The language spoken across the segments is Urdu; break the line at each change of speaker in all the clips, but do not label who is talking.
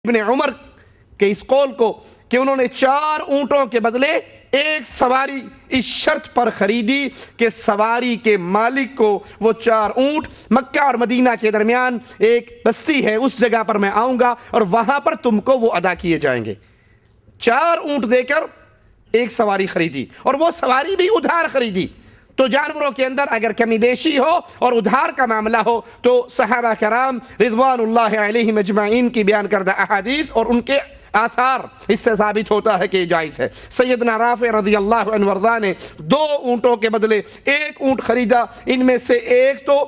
ابن عمر کے اس قول کو کہ انہوں نے 4 اونٹوں کے بدلے 1 سواری اس شرط پر خریدی کہ سواری کے مالک کو وہ 4 اونٹ مکہ اور مدینہ کے درمیان ایک بستی ہے اس جگہ پر میں آؤں گا اور وہاں پر تم کو وہ ادا کیے جائیں گے۔ 4 اونٹ دے کر 1 سواری خریدی اور وہ سواری بھی ادھار خریدی۔ تو جانوروں کے اندر اگر کمی بیشی ہو اور ادھار کا معاملہ ہو تو صحابہ کرام رضوان اللہ علیہم اجمعین کی بیان کردہ احادیث اور ان کے آثار اس سے ثابت ہوتا ہے کہ یہ جائز ہے۔ سیدنا رافع رضی اللہ عنہ وارضاہ نے 2 اونٹوں کے بدلے 1 اونٹ خریدا، ان میں سے ایک تو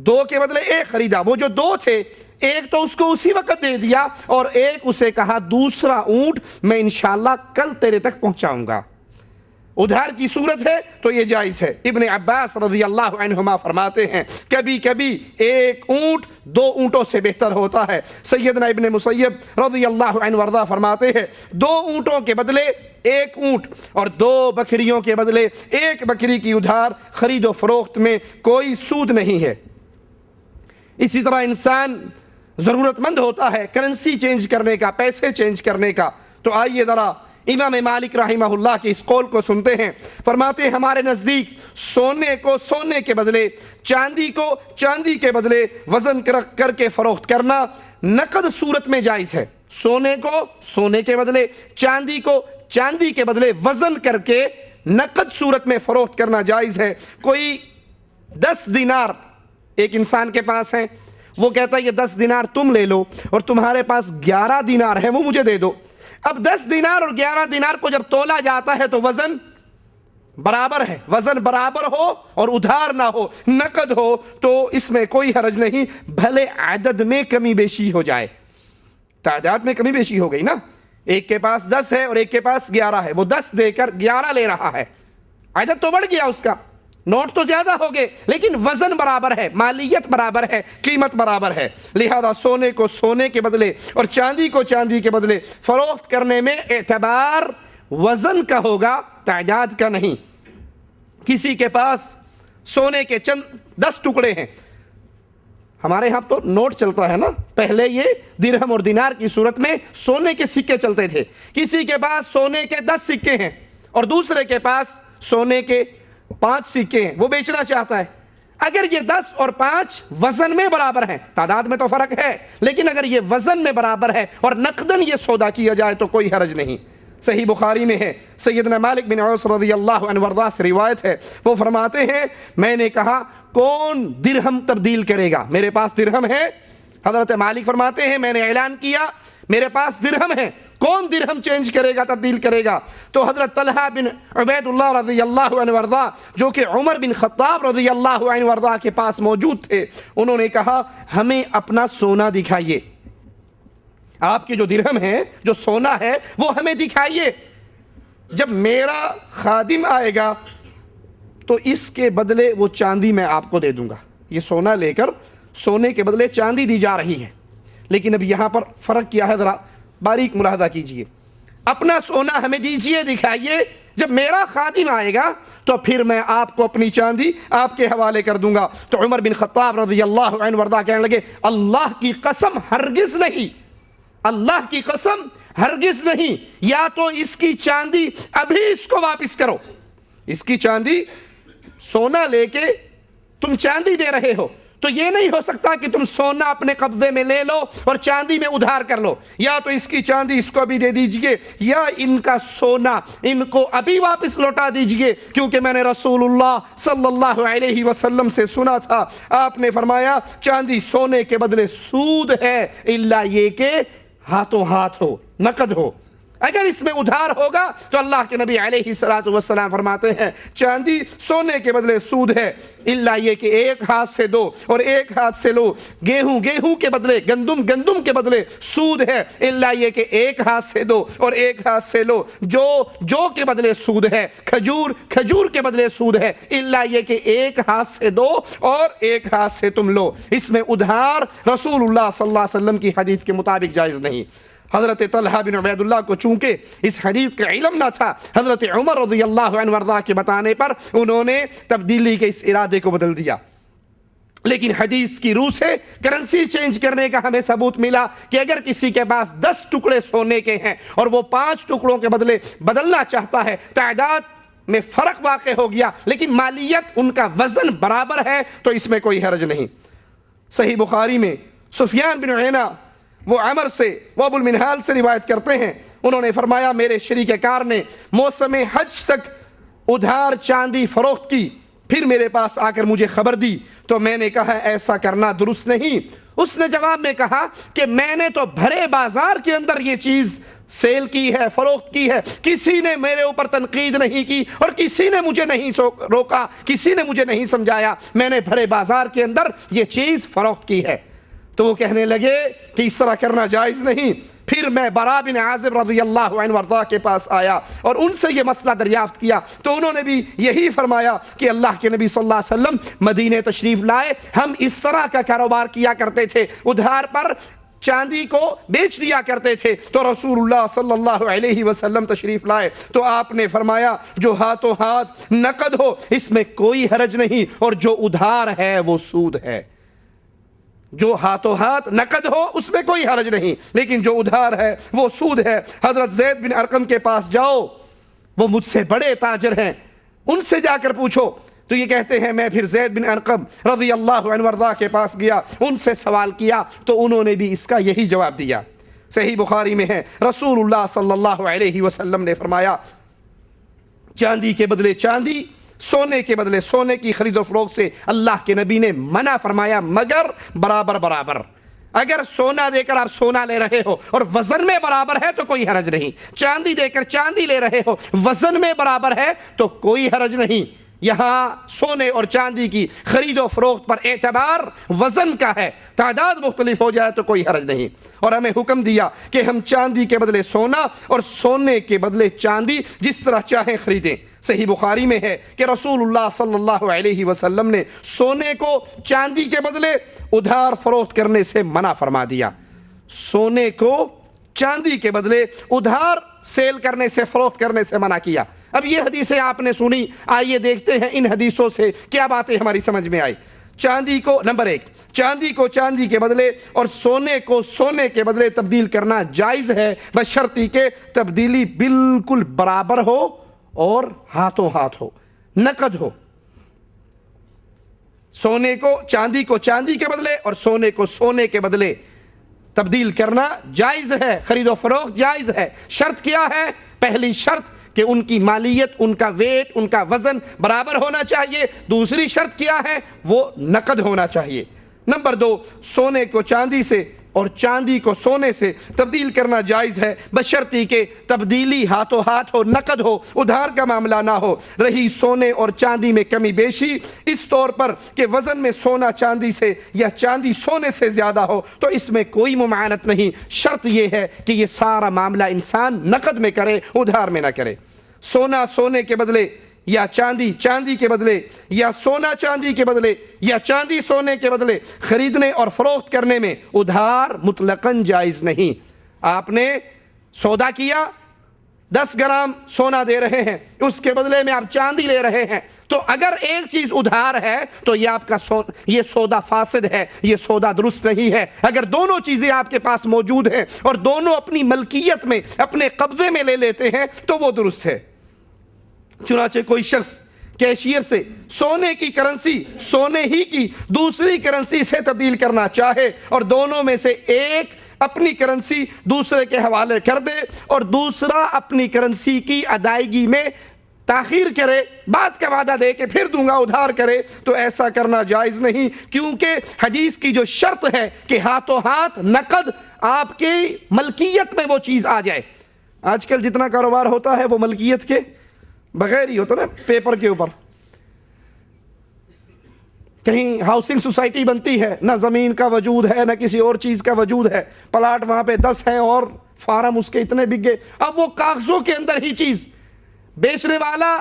2 کے بدلے 1 خریدا، وہ جو 2 تھے ایک تو اس کو اسی وقت دے دیا اور ایک اسے کہا دوسرا اونٹ میں انشاءاللہ کل تیرے تک پہنچاؤں گا۔ ادھار کی صورت ہے تو یہ جائز ہے۔ ابن عباس رضی اللہ عنہما فرماتے ہیں کبھی کبھی 1 اونٹ 2 اونٹوں سے بہتر ہوتا ہے۔ سیدنا ابن مسیب رضی اللہ عنہ وارضاہ فرماتے ہیں 2 اونٹوں کے بدلے 1 اونٹ اور 2 بکریوں کے بدلے 1 بکری کی ادھار خرید و فروخت میں کوئی سود نہیں ہے۔ اسی طرح انسان ضرورت مند ہوتا ہے کرنسی چینج کرنے کا، پیسے چینج کرنے کا۔ تو آئیے ذرا امام مالک رحمہ اللہ کے اس قول کو سنتے ہیں۔ فرماتے ہیں ہمارے نزدیک سونے کو سونے کے بدلے، چاندی کو چاندی کے بدلے وزن کر کے فروخت کرنا نقد صورت میں جائز ہے۔ سونے کو سونے کے بدلے، چاندی کو چاندی کے بدلے وزن کر کے نقد صورت میں فروخت کرنا جائز ہے۔ کوئی 10 دینار ایک انسان کے پاس ہیں، وہ کہتا ہے یہ 10 دینار تم لے لو اور تمہارے پاس 11 دینار ہے وہ مجھے دے دو۔ اب 10 دینار اور 11 دینار کو جب تولا جاتا ہے تو وزن برابر ہے، وزن برابر ہو اور ادھار نہ ہو، نقد ہو تو اس میں کوئی حرج نہیں، بھلے عدد میں کمی بیشی ہو جائے۔ تعداد میں کمی بیشی ہو گئی نا، ایک کے پاس 10 ہے اور ایک کے پاس 11 ہے، وہ 10 دے کر 11 لے رہا ہے، عدد تو بڑھ گیا اس کا، نوٹ تو زیادہ ہو گئے لیکن وزن برابر ہے، مالیت برابر ہے، قیمت برابر ہے۔ لہذا سونے کو سونے کے بدلے اور چاندی کو چاندی کے بدلے فروخت کرنے میں اعتبار وزن کا ہوگا، تعداد کا نہیں۔ کسی کے پاس سونے کے چند 10 ٹکڑے ہیں، ہمارے ہاں تو نوٹ چلتا ہے نا، پہلے یہ درہم اور دینار کی صورت میں سونے کے سکے چلتے تھے۔ کسی کے پاس سونے کے 10 سکے ہیں اور دوسرے کے پاس سونے کے 5 سکے ہیں، وہ بیچنا چاہتا ہے۔ اگر یہ 10 اور 5 وزن میں برابر ہیں، تعداد میں تو فرق ہے لیکن اگر یہ وزن میں برابر ہے اور نقدن یہ سودا کیا جائے تو کوئی حرج نہیں۔ صحیح بخاری میں ہے، سیدنا مالک بن انس رضی اللہ عنہ وارضاہ سے روایت ہے، وہ فرماتے ہیں میں نے کہا کون درہم تبدیل کرے گا؟ میرے پاس درہم ہے۔ حضرت مالک فرماتے ہیں میں نے اعلان کیا میرے پاس درہم ہے، کون درہم چینج کرے گا، تبدیل کرے گا؟ تو حضرت طلحہ بن عبید اللہ رضی اللہ عنہ وارضاہ جو کہ عمر بن خطاب رضی اللہ عنہ وارضاہ کے پاس موجود تھے، انہوں نے کہا ہمیں اپنا سونا دکھائیے، آپ کے جو درہم ہے جو سونا ہے وہ ہمیں دکھائیے، جب میرا خادم آئے گا تو اس کے بدلے وہ چاندی میں آپ کو دے دوں گا۔ یہ سونا لے کر سونے کے بدلے چاندی دی جا رہی ہے، لیکن اب یہاں پر فرق کیا ہے ذرا باریک ملاحظہ کیجئے۔ اپنا سونا ہمیں دیجئے، دکھائیے، جب میرا خادم آئے گا تو پھر میں آپ کو اپنی چاندی آپ کے حوالے کر دوں گا۔ تو عمر بن خطاب رضی اللہ عنہ وارضاہ کہنے لگے اللہ کی قسم ہرگز نہیں، اللہ کی قسم ہرگز نہیں، یا تو اس کی چاندی ابھی اس کو واپس کرو، اس کی چاندی سونا لے کے تم چاندی دے رہے ہو تو یہ نہیں ہو سکتا کہ تم سونا اپنے قبضے میں لے لو اور چاندی میں ادھار کر لو، یا تو اس کی چاندی اس کو ابھی دے دیجئے یا ان کا سونا ان کو ابھی واپس لوٹا دیجئے، کیونکہ میں نے رسول اللہ صلی اللہ علیہ وسلم سے سنا تھا آپ نے فرمایا چاندی سونے کے بدلے سود ہے الا یہ کہ ہاتھوں ہاتھ ہو، نقد ہو۔ اگر اس میں ادھار ہوگا تو اللہ کے نبی علیہ السلام فرماتے ہیں چاندی سونے کے بدلے سود ہے الا یہ کہ 1 ہاتھ سے دو اور 1 ہاتھ سے لو، گیہوں کے بدلے گندم کے بدلے سود ہے الا یہ کہ 1 ہاتھ سے دو اور 1 ہاتھ سے لو، جو کے بدلے سود ہے، کھجور کے بدلے سود ہے الا یہ کہ 1 ہاتھ سے دو اور 1 ہاتھ سے تم لو۔ اس میں ادھار رسول اللہ صلی اللہ علیہ وسلم کی حدیث کے مطابق جائز نہیں۔ حضرت طلحہ بن عبید اللہ کو چونکہ اس حدیث کا علم نہ تھا، حضرت عمر رضی اللہ عنہ وارضاہ کے بتانے پر انہوں نے تبدیلی کے اس ارادے کو بدل دیا۔ لیکن حدیث کی روح سے کرنسی چینج کرنے کا ہمیں ثبوت ملا کہ اگر کسی کے پاس 10 ٹکڑے سونے کے ہیں اور وہ 5 ٹکڑوں کے بدلے بدلنا چاہتا ہے، تعداد میں فرق واقع ہو گیا لیکن مالیت ان کا وزن برابر ہے، تو اس میں کوئی حرج نہیں۔ صحیح بخاری میں سفیان بن عیینہ وہ عمر سے، وہ ابو المنہال سے روایت کرتے ہیں، انہوں نے فرمایا میرے شریک کار نے موسم حج تک ادھار چاندی فروخت کی، پھر میرے پاس آ کر مجھے خبر دی تو میں نے کہا ایسا کرنا درست نہیں۔ اس نے جواب میں کہا کہ میں نے تو بھرے بازار کے اندر یہ چیز سیل کی ہے، فروخت کی ہے، کسی نے میرے اوپر تنقید نہیں کی اور کسی نے مجھے نہیں روکا، کسی نے مجھے نہیں سمجھایا، میں نے بھرے بازار کے اندر یہ چیز فروخت کی ہے۔ تو وہ کہنے لگے کہ اس طرح کرنا جائز نہیں۔ پھر میں براء بن عازب رضی اللہ عنہ وارضاہ کے پاس آیا اور ان سے یہ مسئلہ دریافت کیا تو انہوں نے بھی یہی فرمایا کہ اللہ کے نبی صلی اللہ علیہ وسلم مدینے تشریف لائے، ہم اس طرح کا کاروبار کیا کرتے تھے، ادھار پر چاندی کو بیچ دیا کرتے تھے۔ تو رسول اللہ صلی اللہ علیہ وسلم تشریف لائے تو آپ نے فرمایا جو ہاتھوں ہاتھ نقد ہو اس میں کوئی حرج نہیں، اور جو ادھار ہے وہ سود ہے۔ جو ہاتھوں ہاتھ نقد ہو اس میں کوئی حرج نہیں، لیکن جو ادھار ہے وہ سود ہے۔ حضرت زید بن ارقم کے پاس جاؤ، وہ مجھ سے بڑے تاجر ہیں، ان سے جا کر پوچھو۔ تو یہ کہتے ہیں میں پھر زید بن ارقم رضی اللہ عنہ وارضاہ کے پاس گیا، ان سے سوال کیا تو انہوں نے بھی اس کا یہی جواب دیا۔ صحیح بخاری میں ہے رسول اللہ صلی اللہ علیہ وسلم نے فرمایا چاندی کے بدلے چاندی، سونے کے بدلے سونے کی خرید و فروخت سے اللہ کے نبی نے منع فرمایا مگر برابر برابر۔ اگر سونا دے کر آپ سونا لے رہے ہو اور وزن میں برابر ہے تو کوئی حرج نہیں، چاندی دے کر چاندی لے رہے ہو وزن میں برابر ہے تو کوئی حرج نہیں۔ یہاں سونے اور چاندی کی خرید و فروخت پر اعتبار وزن کا ہے، تعداد مختلف ہو جائے تو کوئی حرج نہیں۔ اور ہمیں حکم دیا کہ ہم چاندی کے بدلے سونا اور سونے کے بدلے چاندی جس طرح چاہیں خریدیں۔ صحیح بخاری میں ہے کہ رسول اللہ صلی اللہ علیہ وسلم نے سونے کو چاندی کے بدلے ادھار فروخت کرنے سے منع فرما دیا، سونے کو چاندی کے بدلے ادھار سیل کرنے سے، فروخت کرنے سے منع کیا۔ اب یہ حدیثیں آپ نے سنی، آئیے دیکھتے ہیں ان حدیثوں سے کیا باتیں ہماری سمجھ میں آئی۔ چاندی کو نمبر 1، چاندی کو چاندی کے بدلے اور سونے کو سونے کے بدلے تبدیل کرنا جائز ہے بشرطی کہ تبدیلی بالکل برابر ہو اور ہاتھوں ہاتھ ہو، نقد ہو۔ سونے کو چاندی کے بدلے اور سونے کو سونے کے بدلے تبدیل کرنا جائز ہے، خرید و فروخت جائز ہے۔ شرط کیا ہے؟ پہلی شرط کہ ان کی مالیت، ان کا ویٹ، ان کا وزن برابر ہونا چاہیے۔ دوسری شرط کیا ہے؟ وہ نقد ہونا چاہیے۔ نمبر 2، سونے کو چاندی سے اور چاندی کو سونے سے تبدیل کرنا جائز ہے بشرطی کہ تبدیلی ہاتھوں ہاتھ ہو، نقد ہو، ادھار کا معاملہ نہ ہو۔ رہی سونے اور چاندی میں کمی بیشی اس طور پر کہ وزن میں سونا چاندی سے یا چاندی سونے سے زیادہ ہو تو اس میں کوئی ممانعت نہیں، شرط یہ ہے کہ یہ سارا معاملہ انسان نقد میں کرے، ادھار میں نہ کرے۔ سونا سونے کے بدلے یا چاندی چاندی کے بدلے یا سونا چاندی کے بدلے یا چاندی سونے کے بدلے خریدنے اور فروخت کرنے میں ادھار مطلقاً جائز نہیں۔ آپ نے سودا کیا، 10 گرام سونا دے رہے ہیں، اس کے بدلے میں آپ چاندی لے رہے ہیں، تو اگر ایک چیز ادھار ہے تو یہ آپ کا یہ سودا فاسد ہے، یہ سودا درست نہیں ہے۔ اگر دونوں چیزیں آپ کے پاس موجود ہیں اور دونوں اپنی ملکیت میں، اپنے قبضے میں لے لیتے ہیں تو وہ درست ہے۔ چنانچہ کوئی شخص کیشیئر سے سونے کی کرنسی سونے ہی کی دوسری کرنسی سے تبدیل کرنا چاہے اور دونوں میں سے ایک اپنی کرنسی دوسرے کے حوالے کر دے اور دوسرا اپنی کرنسی کی ادائیگی میں تاخیر کرے، بات کا وعدہ دے کہ پھر دوں گا، ادھار کرے، تو ایسا کرنا جائز نہیں، کیونکہ حدیث کی جو شرط ہے کہ ہاتھوں ہاتھ نقد آپ کی ملکیت میں وہ چیز آ جائے۔ آج کل جتنا کاروبار ہوتا ہے وہ ملکیت کے بغیر ہی ہوتا نا، پیپر کے اوپر۔ کہیں ہاؤسنگ سوسائٹی بنتی ہے، نہ زمین کا وجود ہے نہ کسی اور چیز کا وجود ہے، پلاٹ وہاں پہ 10 ہیں اور فارم اس کے اتنے بک گئے، اب وہ کاغذوں کے اندر ہی چیز، بیچنے والا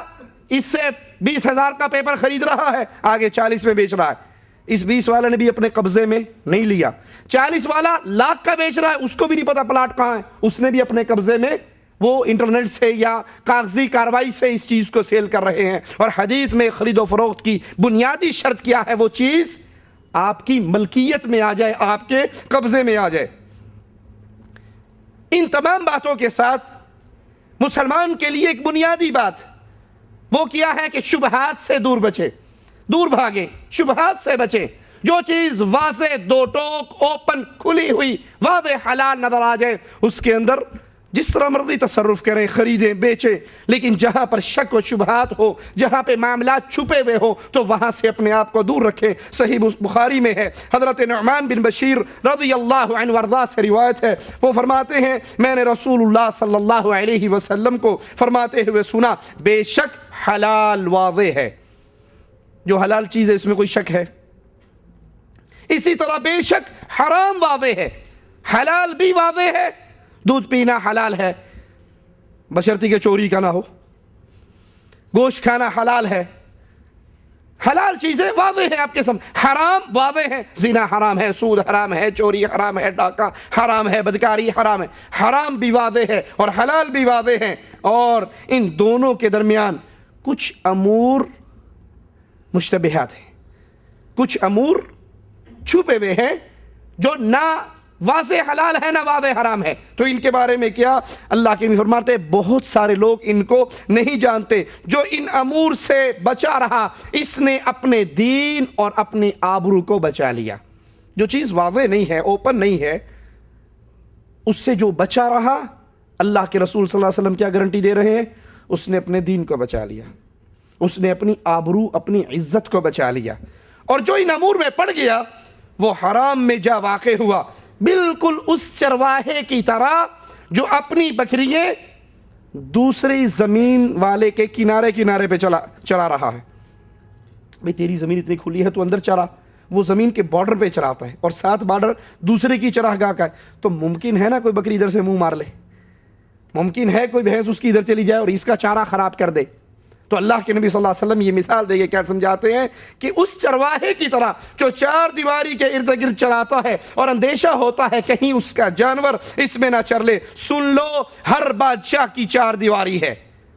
اس سے 20,000 کا پیپر خرید رہا ہے، آگے 40 میں بیچ رہا ہے، اس 20 والا نے بھی اپنے قبضے میں نہیں لیا، 40 والا لاکھ کا بیچ رہا ہے، اس کو بھی نہیں پتا پلاٹ کہاں ہے، اس نے بھی اپنے قبضے میں، وہ انٹرنیٹ سے یا کاغذی کاروائی سے اس چیز کو سیل کر رہے ہیں۔ اور حدیث میں خرید و فروخت کی بنیادی شرط کیا ہے؟ وہ چیز آپ کی ملکیت میں آ جائے، آپ کے قبضے میں آ جائے۔ ان تمام باتوں کے ساتھ مسلمان کے لیے ایک بنیادی بات وہ کیا ہے کہ شبہات سے دور بچے، دور بھاگیں، شبہات سے بچیں۔ جو چیز واضح، دو ٹوک، اوپن، کھلی ہوئی، واضح حلال نظر آ جائے، اس کے اندر جس طرح مرضی تصرف کریں، خریدیں، بیچیں، لیکن جہاں پر شک و شبہات ہو، جہاں پہ معاملات چھپے ہوئے ہو، تو وہاں سے اپنے آپ کو دور رکھیں۔ صحیح بخاری میں ہے، حضرت نعمان بن بشیر رضی اللہ عنہ وارضاہ سے روایت ہے، وہ فرماتے ہیں میں نے رسول اللہ صلی اللہ علیہ وسلم کو فرماتے ہوئے سنا، بے شک حلال واضح ہے۔ جو حلال چیز ہے اس میں کوئی شک ہے؟ اسی طرح بے شک حرام واضح ہے، حلال بھی واضح ہے۔ دودھ پینا حلال ہے بشرطی کہ چوری کا نہ ہو، گوشت کھانا حلال ہے، حلال چیزیں واضح ہیں آپ کے سامنے۔ حرام واضح ہے، زنا حرام ہے، سود حرام ہے، چوری حرام ہے، ڈاکہ حرام ہے، بدکاری حرام ہے۔ حرام بھی واضح ہے اور حلال بھی واضح ہے، اور ان دونوں کے درمیان کچھ امور مشتبہات ہیں، کچھ امور چھپے ہوئے ہیں جو نہ واضح حلال ہے نہ واضح حرام ہے۔ تو ان کے بارے میں کیا اللہ کے نبی فرماتے ہیں بہت سارے لوگ ان کو نہیں جانتے۔ جو ان امور سے بچا رہا اس نے اپنے دین اور اپنی آبرو کو بچا لیا۔ جو چیز واضح نہیں ہے، اوپن نہیں ہے، اس سے جو بچا رہا، اللہ کے رسول صلی اللہ علیہ وسلم کیا گارنٹی دے رہے ہیں؟ اس نے اپنے دین کو بچا لیا، اس نے اپنی آبرو، اپنی عزت کو بچا لیا۔ اور جو ان امور میں پڑ گیا وہ حرام میں جا واقع ہوا، بالکل اس چرواہے کی طرح جو اپنی بکریاں دوسری زمین والے کے کنارے کنارے پہ چلا رہا ہے۔ بھئی تیری زمین اتنی کھلی ہے تو اندر چرا، وہ زمین کے بارڈر پہ چراتا ہے اور ساتھ بارڈر دوسرے کی چراگاہ کا ہے۔ تو ممکن ہے نا کوئی بکری ادھر سے منہ مار لے، ممکن ہے کوئی بھینس اس کی ادھر چلی جائے اور اس کا چارہ خراب کر دے۔ تو اللہ کے نبی صلی اللہ علیہ وسلم یہ مثال دے کے کیا سمجھاتے ہیں کہ اس چرواہے کی طرح جو چار دیواری کے ارد گرد چراتا ہے اور اندیشہ ہوتا ہے کہیں اس کا جانور اس میں نہ چر لے۔ سن لو، ہر بادشاہ کی چار دیواری ہے،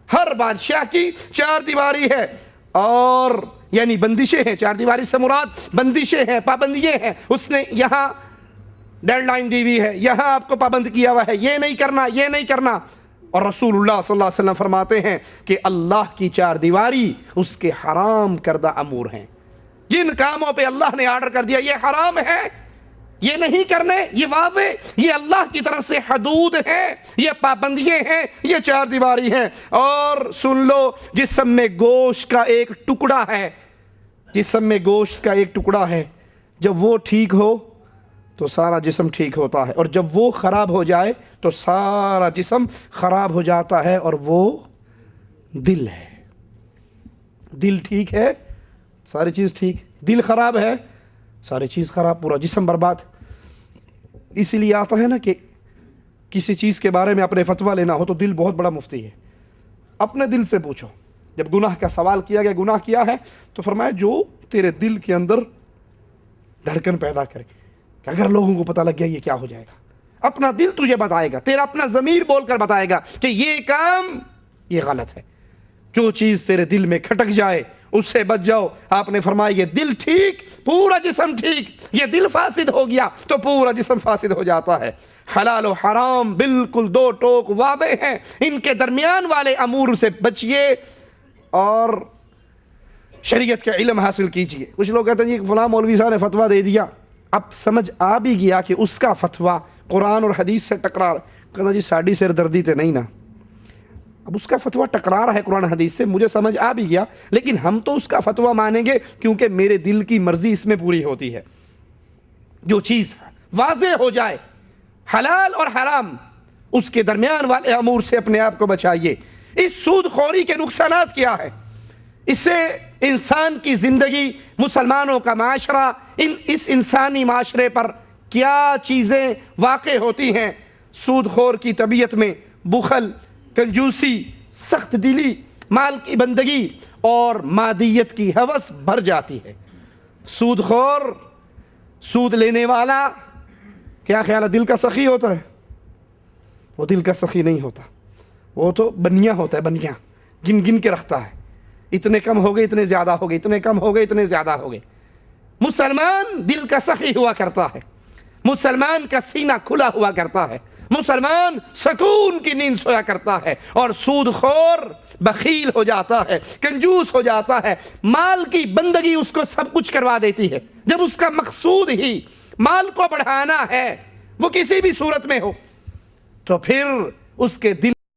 ہر بادشاہ کی چار دیواری ہے، اور یعنی بندشیں ہیں۔ چار دیواری سے مراد بندشیں ہیں، پابندیاں ہیں۔ اس نے یہاں ڈیڈ لائن دی ہوئی ہے، یہاں آپ کو پابند کیا ہوا ہے، یہ نہیں کرنا، یہ نہیں کرنا۔ اور رسول اللہ صلی اللہ علیہ وسلم فرماتے ہیں کہ اللہ کی چار دیواری اس کے حرام کردہ امور ہیں۔ جن کاموں پہ اللہ نے آرڈر کر دیا یہ حرام ہے، یہ نہیں کرنے، یہ واضح، یہ اللہ کی طرف سے حدود ہیں، یہ پابندیاں ہیں، یہ چار دیواری ہیں۔ اور سن لو، جسم میں گوشت کا ایک ٹکڑا ہے، جسم میں گوشت کا ایک ٹکڑا ہے، جب وہ ٹھیک ہو تو سارا جسم ٹھیک ہوتا ہے، اور جب وہ خراب ہو جائے تو سارا جسم خراب ہو جاتا ہے، اور وہ دل ہے۔ دل ٹھیک ہے ساری چیز ٹھیک، دل خراب ہے ساری چیز خراب، پورا جسم برباد۔ اسی لیے آتا ہے نا کہ کسی چیز کے بارے میں اپنے فتویٰ لینا ہو تو دل بہت بڑا مفتی ہے، اپنے دل سے پوچھو۔ جب گناہ کا سوال کیا گیا، گناہ کیا ہے، تو فرمایا جو تیرے دل کے اندر دھڑکن پیدا کرے، کہ اگر لوگوں کو پتہ لگ گیا یہ کیا ہو جائے گا، اپنا دل تجھے بتائے گا، تیرا اپنا ضمیر بول کر بتائے گا کہ یہ کام یہ غلط ہے۔ جو چیز تیرے دل میں کھٹک جائے اس سے بچ جاؤ۔ آپ نے فرمایا یہ دل ٹھیک، پورا جسم ٹھیک، یہ دل فاسد ہو گیا تو پورا جسم فاسد ہو جاتا ہے۔ حلال و حرام بالکل دو ٹوک واضح ہیں، ان کے درمیان والے امور سے بچیے اور شریعت کا علم حاصل کیجئے۔ کچھ لوگ کہتے ہیں جی فلاں مولوی صاحب نے فتویٰ دے دیا، اب سمجھ آ بھی گیا کہ اس کا فتویٰ قرآن اور حدیث سے ٹکرار، کہتا جی ساڑی سر دردی تے نہیں نا، اب اس کا فتویٰ ٹکرا رہا ہے قرآن حدیث سے، مجھے سمجھ آ بھی گیا، لیکن ہم تو اس کا فتویٰ مانیں گے کیونکہ میرے دل کی مرضی اس میں پوری ہوتی ہے۔ جو چیز واضح ہو جائے حلال اور حرام، اس کے درمیان والے امور سے اپنے آپ کو بچائیے۔ اس سود خوری کے نقصانات کیا ہے؟ اس سے انسان کی زندگی، مسلمانوں کا معاشرہ، اس انسانی معاشرے پر کیا چیزیں واقع ہوتی ہیں؟ سود خور کی طبیعت میں بخل، کنجوسی، سخت دلی، مال کی بندگی اور مادیت کی ہوس بھر جاتی ہے۔ سود خور، سود لینے والا کیا خیال ہے دل کا سخی ہوتا ہے؟ وہ دل کا سخی نہیں ہوتا، وہ تو بنیا ہوتا ہے، بنیا گن گن کے رکھتا ہے، اتنے کم ہو گئے اتنے زیادہ ہو گئے، اتنے کم ہو گئے اتنے زیادہ ہو گئے۔ مسلمان دل کا سخی ہوا کرتا ہے، مسلمان کا سینہ کھلا ہوا کرتا ہے، مسلمان سکون کی نیند سویا کرتا ہے، اور سود خور بخیل ہو جاتا ہے، کنجوس ہو جاتا ہے، مال کی بندگی اس کو سب کچھ کروا دیتی ہے۔ جب اس کا مقصود ہی مال کو بڑھانا ہے، وہ کسی بھی صورت میں ہو، تو پھر اس کے دل